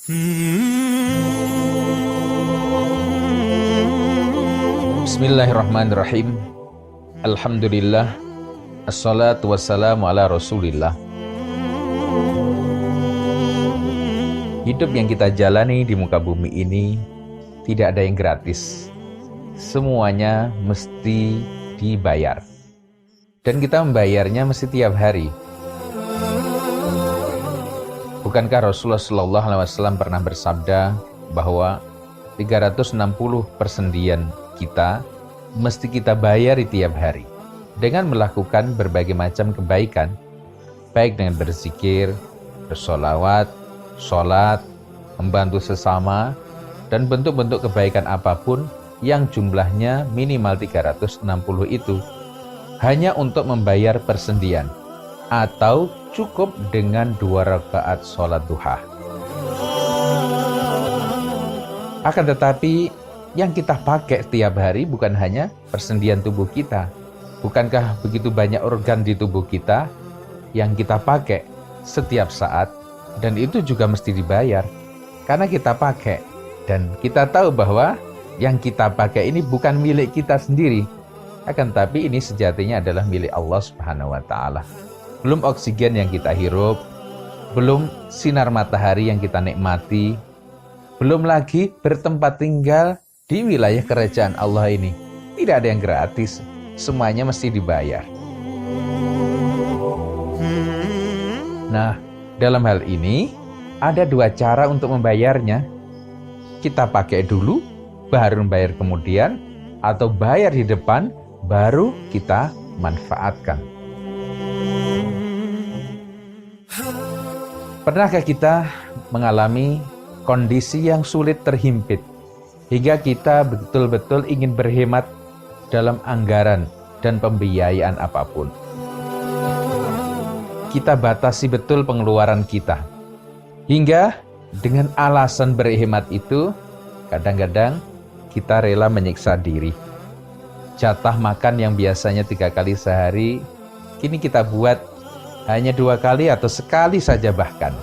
Bismillahirrahmanirrahim. Alhamdulillah. Assalatu wassalamu ala Rasulillah. Hidup yang kita jalani di muka bumi ini tidak ada yang gratis. Semuanya mesti dibayar. Dan kita membayarnya mesti tiap hari. Bukankah Rasulullah SAW pernah bersabda bahwa 360 persendian kita mesti kita bayar di tiap hari dengan melakukan berbagai macam kebaikan, baik dengan berzikir, bersolawat, sholat, membantu sesama, dan bentuk-bentuk kebaikan apapun yang jumlahnya minimal 360 itu hanya untuk membayar persendian atau cukup dengan 2 rakaat sholat duha. Akan tetapi yang kita pakai setiap hari bukan hanya persendian tubuh kita. Bukankah begitu banyak organ di tubuh kita yang kita pakai setiap saat, dan itu juga mesti dibayar karena kita pakai. Dan kita tahu bahwa yang kita pakai ini bukan milik kita sendiri, akan tetapi ini sejatinya adalah milik Allah Subhanahu wa Ta'ala. Belum oksigen yang kita hirup, belum sinar matahari yang kita nikmati, belum lagi bertempat tinggal di wilayah kerajaan Allah ini. Tidak ada yang gratis, semuanya mesti dibayar. Nah, dalam hal ini ada 2 cara untuk membayarnya. Kita pakai dulu, baru membayar kemudian, atau bayar di depan, baru kita manfaatkan. Pernahkah kita mengalami kondisi yang sulit terhimpit, hingga kita betul-betul ingin berhemat dalam anggaran dan pembiayaan apapun? Kita batasi betul pengeluaran kita, hingga dengan alasan berhemat itu, kadang-kadang kita rela menyiksa diri. Jatah makan yang biasanya 3 kali sehari, kini kita buat hanya 2 kali atau sekali saja bahkan.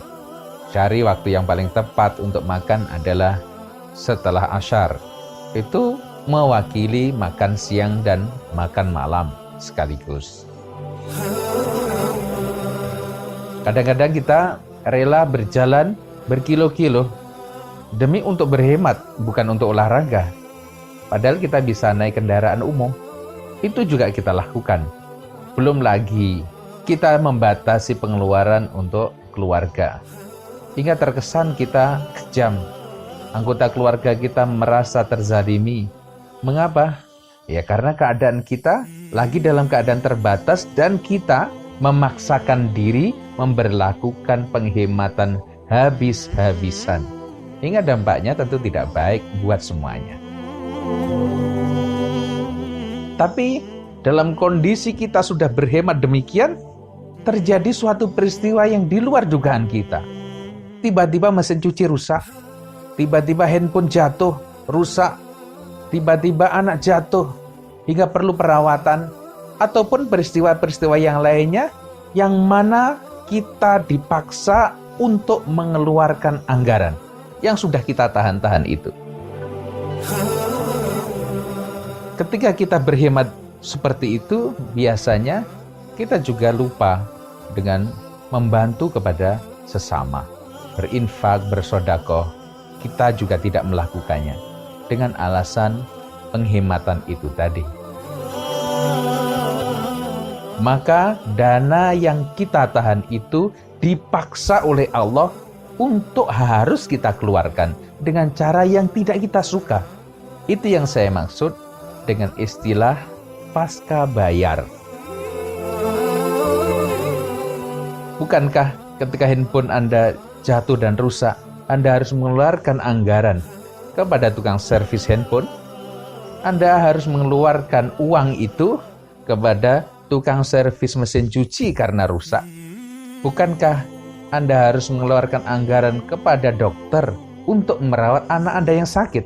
Cari waktu yang paling tepat untuk makan adalah setelah Asyar. Itu mewakili makan siang dan makan malam sekaligus. Kadang-kadang kita rela berjalan berkilo-kilo demi untuk berhemat, bukan untuk olahraga. Padahal kita bisa naik kendaraan umum. Itu juga kita lakukan. Belum lagi kita membatasi pengeluaran untuk keluarga, hingga terkesan kita kejam. Anggota keluarga kita merasa terzalimi. Mengapa? Ya karena keadaan kita lagi dalam keadaan terbatas dan kita memaksakan diri memberlakukan penghematan habis-habisan. Hingga dampaknya tentu tidak baik buat semuanya. Tapi dalam kondisi kita sudah berhemat demikian, terjadi suatu peristiwa yang di luar dugaan kita. Tiba-tiba mesin cuci rusak, tiba-tiba handphone jatuh, rusak, tiba-tiba anak jatuh, hingga perlu perawatan, ataupun peristiwa-peristiwa yang lainnya, yang mana kita dipaksa untuk mengeluarkan anggaran yang sudah kita tahan-tahan itu. Ketika kita berhemat seperti itu, biasanya kita juga lupa dengan membantu kepada sesama. Berinfak, bersedekah, kita juga tidak melakukannya dengan alasan penghematan itu tadi. Maka dana yang kita tahan itu dipaksa oleh Allah untuk harus kita keluarkan dengan cara yang tidak kita suka. Itu yang saya maksud dengan istilah pasca bayar. Bukankah ketika handphone Anda jatuh dan rusak, Anda harus mengeluarkan anggaran kepada tukang servis handphone? Anda harus mengeluarkan uang itu kepada tukang servis mesin cuci karena rusak. Bukankah Anda harus mengeluarkan anggaran kepada dokter untuk merawat anak Anda yang sakit?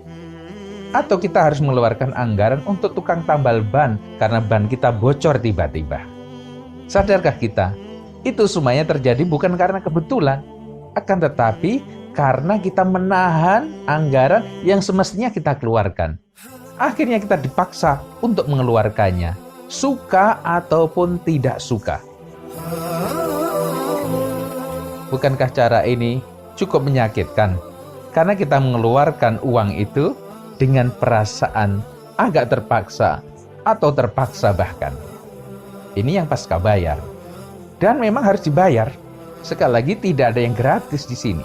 Atau kita harus mengeluarkan anggaran untuk tukang tambal ban karena ban kita bocor tiba-tiba? Sadarkah kita? Itu semuanya terjadi bukan karena kebetulan, akan tetapi karena kita menahan anggaran yang semestinya kita keluarkan. Akhirnya kita dipaksa untuk mengeluarkannya, suka ataupun tidak suka. Bukankah cara ini cukup menyakitkan? Karena kita mengeluarkan uang itu dengan perasaan agak terpaksa atau terpaksa bahkan. Ini yang pasca bayar. Dan memang harus dibayar. Sekali lagi tidak ada yang gratis di sini.